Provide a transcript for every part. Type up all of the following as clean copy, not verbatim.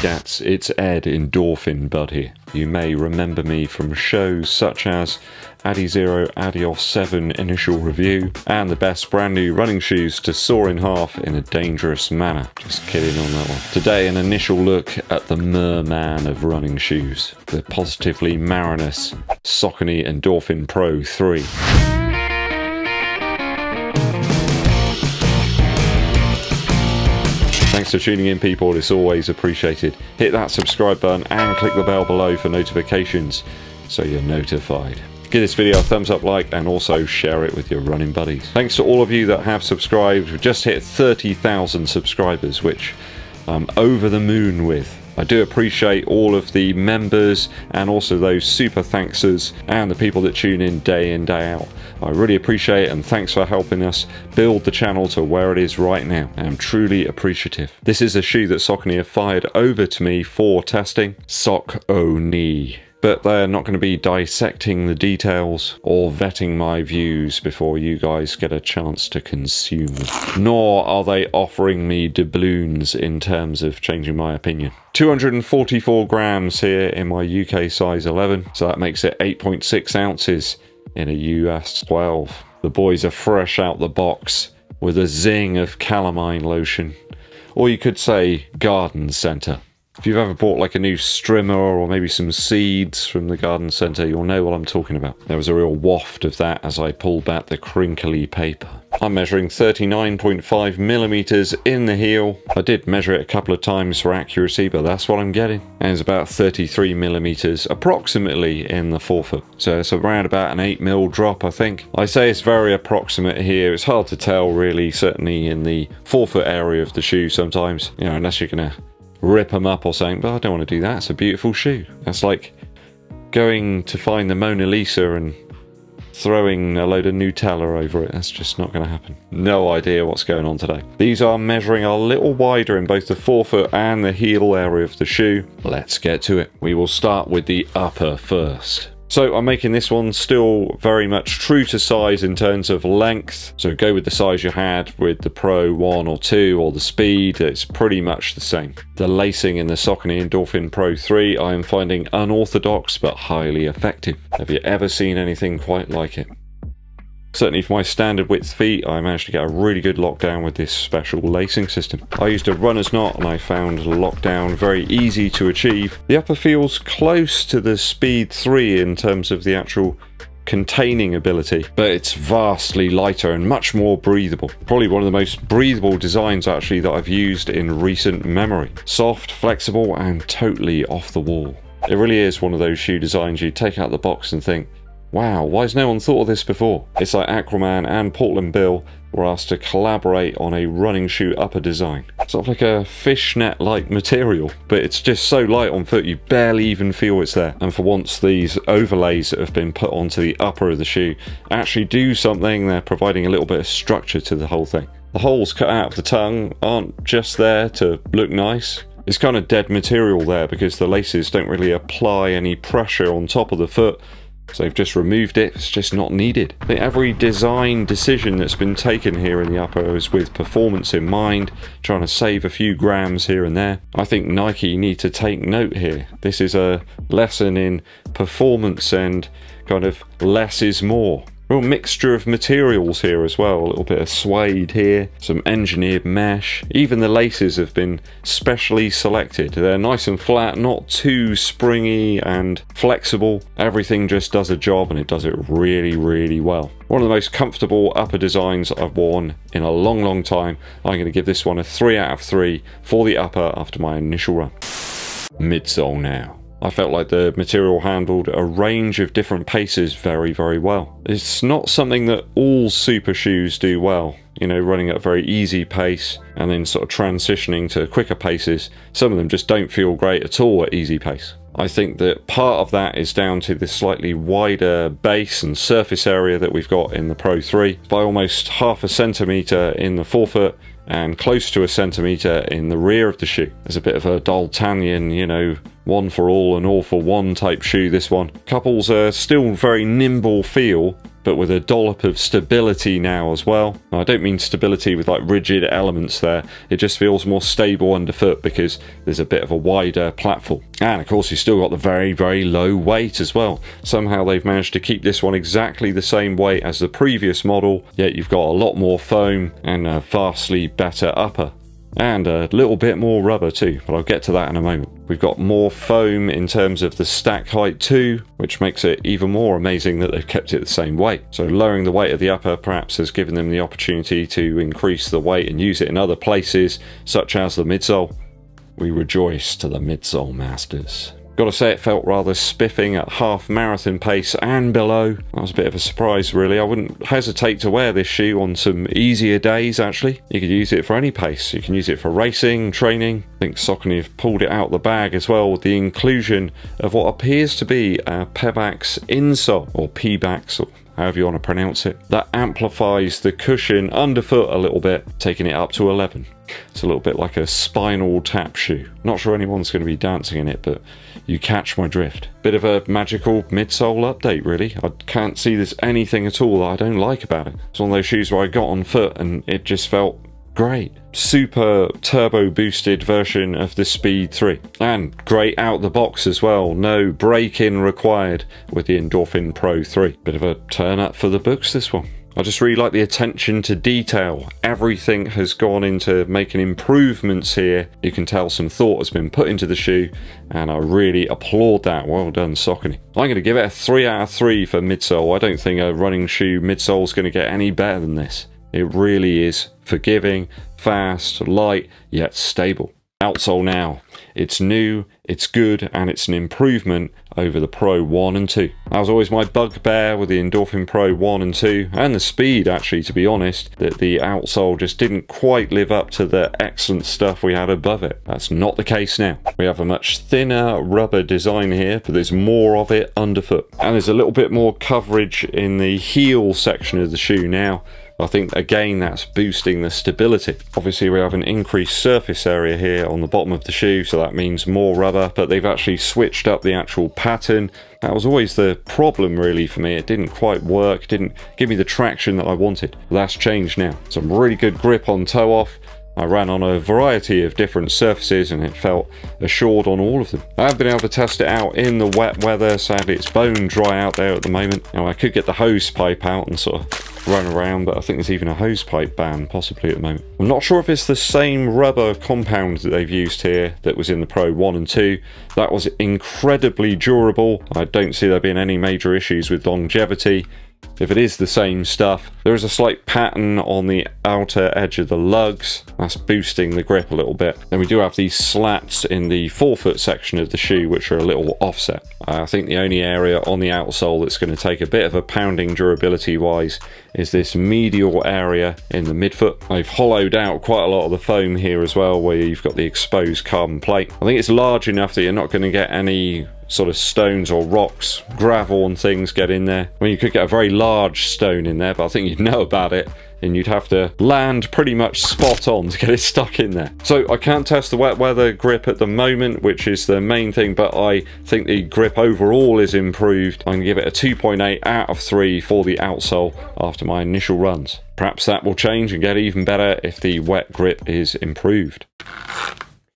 Gats, it's Ed Endorphin Bud here. You may remember me from shows such as Addy Zero, Adios 7 initial review, and the best brand new running shoes to saw in half in a dangerous manner. Just kidding on that one. Today an initial look at the merman of running shoes, the positively Marinus SAUCONY Endorphin Pro 3. Thanks for tuning in, people, it's always appreciated. Hit that subscribe button and click the bell below for notifications so you're notified. Give this video a thumbs up, like, and also share it with your running buddies. Thanks to all of you that have subscribed. We've just hit 30,000 subscribers, which I'm over the moon with. I do appreciate all of the members and also those super thanksers and the people that tune in, day out. I really appreciate it, and thanks for helping us build the channel to where it is right now. I'm truly appreciative. This is a shoe that Saucony have fired over to me for testing. SAUCONY. But they're not going to be dissecting the details or vetting my views before you guys get a chance to consume them. Nor are they offering me doubloons in terms of changing my opinion. 244 grams here in my UK size 11, so that makes it 8.6 ounces in a US 12. The boys are fresh out the box with a zing of calamine lotion, or you could say garden centre. If you've ever bought like a new strimmer or maybe some seeds from the garden centre, you'll know what I'm talking about. There was a real waft of that as I pulled back the crinkly paper. I'm measuring 39.5 millimeters in the heel. I did measure it a couple of times for accuracy, but that's what I'm getting. And it's about 33 millimeters approximately in the forefoot. So it's around about an 8 mil drop, I think. I say it's very approximate here. It's hard to tell really, certainly in the forefoot area of the shoe sometimes, you know, unless you're gonna rip them up or something, but I don't want to do that. It's a beautiful shoe. That's like going to find the Mona Lisa and throwing a load of Nutella over it. That's just not going to happen. No idea what's going on today. These are measuring a little wider in both the forefoot and the heel area of the shoe. Let's get to it. We will start with the upper first. So I'm making this one still very much true to size in terms of length. So go with the size you had with the Pro 1 or 2 or the Speed. It's pretty much the same. The lacing in the Saucony Endorphin Pro 3 I am finding unorthodox but highly effective. Have you ever seen anything quite like it? Certainly for my standard width feet, I managed to get a really good lockdown with this special lacing system. I used a runner's knot and I found lockdown very easy to achieve. The upper feels close to the Speed 3 in terms of the actual containing ability, but it's vastly lighter and much more breathable. Probably one of the most breathable designs actually that I've used in recent memory. Soft, flexible, and totally off the wall. It really is one of those shoe designs you take out the box and think, wow, why has no one thought of this before? It's like Aquaman and Portland Bill were asked to collaborate on a running shoe upper design. Sort of like a fishnet-like material, but it's just so light on foot you barely even feel it's there. And for once, these overlays that have been put onto the upper of the shoe actually do something. They're providing a little bit of structure to the whole thing. The holes cut out of the tongue aren't just there to look nice. It's kind of dead material there because the laces don't really apply any pressure on top of the foot. So they've just removed it, it's just not needed. I think every design decision that's been taken here in the upper is with performance in mind, trying to save a few grams here and there. I think Nike need to take note here. This is a lesson in performance and kind of less is more. Real mixture of materials here as well. A little bit of suede here, some engineered mesh. Even the laces have been specially selected. They're nice and flat, not too springy and flexible. Everything just does a job and it does it really, really well. One of the most comfortable upper designs I've worn in a long time. I'm going to give this one a 3 out of 3 for the upper after my initial run. Midsole now. I felt like the material handled a range of different paces very well. It's not something that all super shoes do well, you know, running at a very easy pace and then sort of transitioning to quicker paces. Some of them just don't feel great at all at easy pace. I think that part of that is down to the slightly wider base and surface area that we've got in the Pro 3, by almost half a centimetre in the forefoot and close to a centimetre in the rear of the shoe. There's a bit of a D'Artagnan, you know, one for all and all for one type shoe, this one. Couples are still very nimble feel, but with a dollop of stability now as well. Now, I don't mean stability with like rigid elements there, it just feels more stable underfoot because there's a bit of a wider platform. And of course, you've still got the very, very low weight as well. Somehow they've managed to keep this one exactly the same weight as the previous model, yet you've got a lot more foam and a vastly better upper. And a little bit more rubber too, but I'll get to that in a moment. We've got more foam in terms of the stack height too, which makes it even more amazing that they've kept it the same weight. So lowering the weight of the upper perhaps has given them the opportunity to increase the weight and use it in other places, such as the midsole. We rejoice to the midsole masters. Gotta say, it felt rather spiffing at half marathon pace and below. That was a bit of a surprise really. I wouldn't hesitate to wear this shoe on some easier days actually. You could use it for any pace. You can use it for racing, training. I think Saucony have pulled it out the bag as well with the inclusion of what appears to be a Pebax insole, or Pebax, or however you want to pronounce it, that amplifies the cushion underfoot a little bit, taking it up to 11. It's a little bit like a spinal tap shoe. Not sure anyone's going to be dancing in it, but you catch my drift. Bit of a magical midsole update really. I can't see there's anything at all that I don't like about it. It's one of those shoes where I got on foot and it just felt great. Super turbo boosted version of the Speed 3, and great out the box as well. No break-in required with the Endorphin Pro 3. Bit of a turn up for the books, this one. I just really like the attention to detail. Everything has gone into making improvements here. You can tell some thought has been put into the shoe, and I really applaud that. Well done, Saucony. I'm going to give it a 3 out of 3 for midsole. I don't think a running shoe midsole is going to get any better than this. It really is forgiving, fast, light, yet stable. Outsole now. It's new, it's good, and it's an improvement over the Pro 1 and 2. That was always my bugbear with the Endorphin Pro 1 and 2, and the Speed actually, to be honest, that the outsole just didn't quite live up to the excellent stuff we had above it. That's not the case now. We have a much thinner rubber design here, but there's more of it underfoot. And there's a little bit more coverage in the heel section of the shoe now. I think again that's boosting the stability. Obviously we have an increased surface area here on the bottom of the shoe, so that means more rubber, but they've actually switched up the actual pattern. That was always the problem really for me. It didn't quite work, didn't give me the traction that I wanted. That's changed now. Some really good grip on toe off. I ran on a variety of different surfaces and it felt assured on all of them. I have been able to test it out in the wet weather. Sadly it's bone dry out there at the moment. Now I could get the hose pipe out and sort of run around, but I think there's even a hose pipe ban possibly at the moment. I'm not sure if it's the same rubber compound that they've used here that was in the Pro 1 and 2. That was incredibly durable. I don't see there being any major issues with longevity. If it is the same stuff, there is a slight pattern on the outer edge of the lugs. That's boosting the grip a little bit. Then we do have these slats in the forefoot section of the shoe, which are a little offset. I think the only area on the outsole that's going to take a bit of a pounding durability wise is this medial area in the midfoot. I've hollowed out quite a lot of the foam here as well, where you've got the exposed carbon plate. I think it's large enough that you're not going to get any sort of stones or rocks, gravel and things get in there. I mean, you could get a very large stone in there, but I think you'd know about it and you'd have to land pretty much spot on to get it stuck in there. So I can't test the wet weather grip at the moment, which is the main thing, but I think the grip overall is improved. I'm gonna give it a 2.8 out of 3 for the outsole after my initial runs. Perhaps that will change and get even better if the wet grip is improved.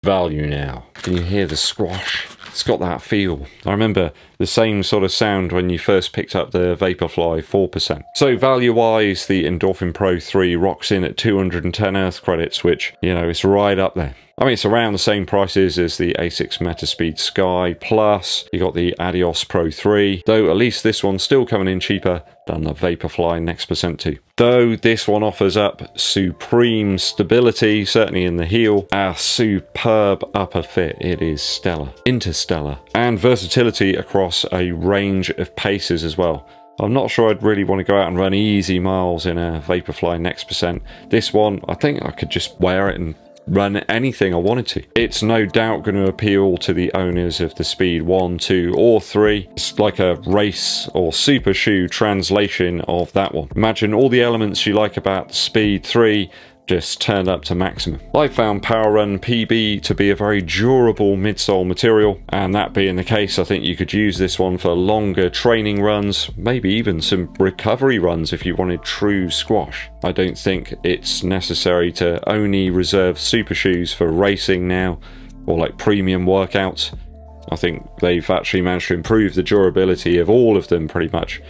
Value now. Can you hear the squash? It's got that feel. I remember the same sort of sound when you first picked up the Vaporfly 4%. So value-wise, the Endorphin Pro 3 rocks in at 210 Earth credits, which, you know, it's right up there. I mean, it's around the same prices as the Asics Metaspeed Sky, plus you got the Adios Pro 3, though at least this one's still coming in cheaper than the Vaporfly Next Percent 2. Though this one offers up supreme stability, certainly in the heel, a superb upper fit. It is stellar, interstellar, and versatility across a range of paces as well. I'm not sure I'd really want to go out and run easy miles in a Vaporfly Next Percent. This one, I think I could just wear it and run anything I wanted to. It's no doubt going to appeal to the owners of the Speed 1, 2 or 3. It's like a race or super shoe translation of that one. Imagine all the elements you like about the Speed 3 just turned up to maximum. I found Power Run PB to be a very durable midsole material, and that being the case, I think you could use this one for longer training runs, maybe even some recovery runs if you wanted true squash. I don't think it's necessary to only reserve super shoes for racing now, or like premium workouts. I think they've actually managed to improve the durability of all of them pretty much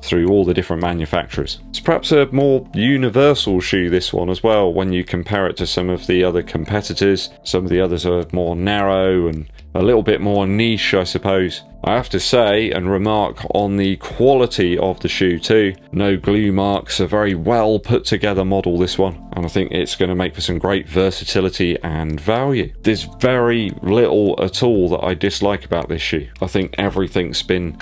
through all the different manufacturers. It's perhaps a more universal shoe, this one, as well, when you compare it to some of the other competitors. Some of the others are more narrow and a little bit more niche, I suppose. I have to say and remark on the quality of the shoe too. No glue marks, a very well put together model, this one, and I think it's going to make for some great versatility and value. There's very little at all that I dislike about this shoe. I think everything's been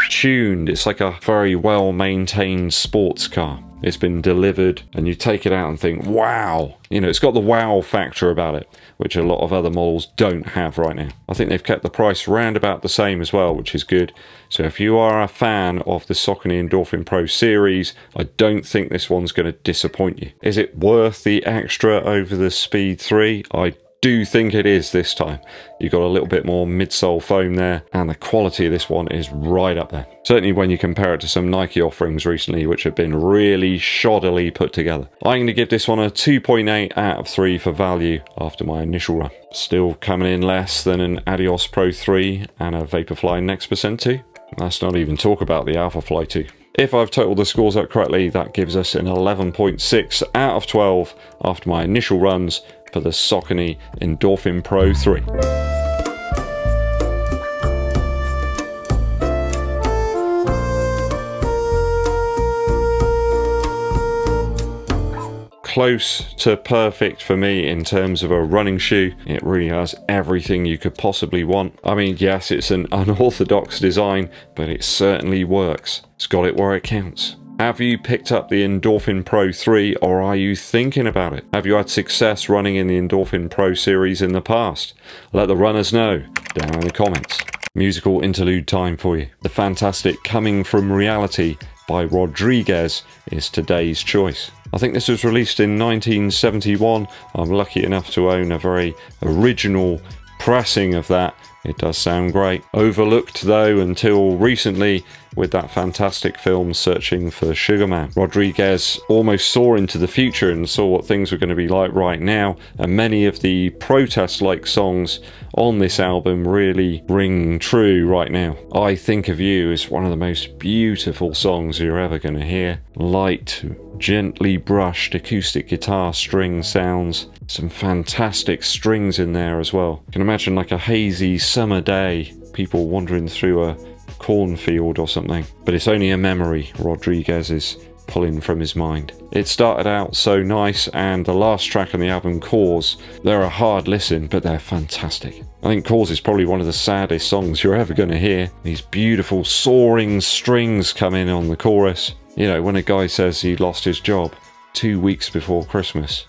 tuned. It's like a very well maintained sports car. It's been delivered and you take it out and think, wow, you know, it's got the wow factor about it, which a lot of other models don't have right now. I think they've kept the price round about the same as well, which is good. So if you are a fan of the Saucony Endorphin Pro series, I don't think this one's going to disappoint you. Is it worth the extra over the Speed 3? I do think it is this time. You've got a little bit more midsole foam there, and the quality of this one is right up there. Certainly when you compare it to some Nike offerings recently, which have been really shoddily put together. I'm going to give this one a 2.8 out of 3 for value after my initial run. Still coming in less than an Adios Pro 3 and a Vaporfly Next Percent 2. Let's not even talk about the Alphafly 2. If I've totaled the scores up correctly, that gives us an 11.6 out of 12 after my initial runs for the Saucony Endorphin Pro 3. Close to perfect for me in terms of a running shoe. It really has everything you could possibly want. I mean, yes, it's an unorthodox design, but it certainly works. It's got it where it counts. Have you picked up the Endorphin Pro 3, or are you thinking about it? Have you had success running in the Endorphin Pro series in the past? Let the runners know down in the comments. Musical interlude time for you. The fantastic Coming From Reality by Rodriguez is today's choice. I think this was released in 1971. I'm lucky enough to own a very original pressing of that. It does sound great. Overlooked though until recently with that fantastic film Searching for Sugar Man. Rodriguez almost saw into the future and saw what things were going to be like right now, and many of the protest-like songs on this album really ring true right now. I Think of You is one of the most beautiful songs you're ever going to hear. Light, gently brushed acoustic guitar string sounds. Some fantastic strings in there as well. You can imagine like a hazy summer day, people wandering through a cornfield or something. But it's only a memory Rodriguez is pulling from his mind. It started out so nice, and the last track on the album, Cause, they're a hard listen, but they're fantastic. I think Cause is probably one of the saddest songs you're ever going to hear. These beautiful soaring strings come in on the chorus. You know, when a guy says he lost his job 2 weeks before Christmas.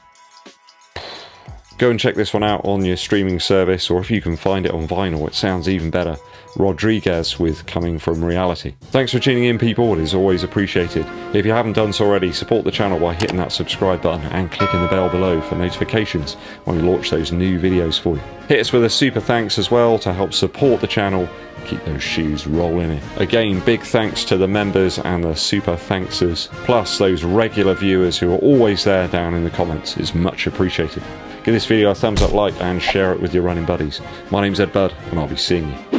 Go and check this one out on your streaming service, or if you can find it on vinyl, it sounds even better. Rodriguez with Coming From Reality. Thanks for tuning in, people. It is always appreciated. If you haven't done so already, support the channel by hitting that subscribe button and clicking the bell below for notifications when we launch those new videos for you. Hit us with a super thanks as well to help support the channel. Keep those shoes rolling in. Again, big thanks to the members and the super thanksers, plus those regular viewers who are always there down in the comments. It's much appreciated. Give this video a thumbs up, like, and share it with your running buddies. My name's Eddbud, and I'll be seeing you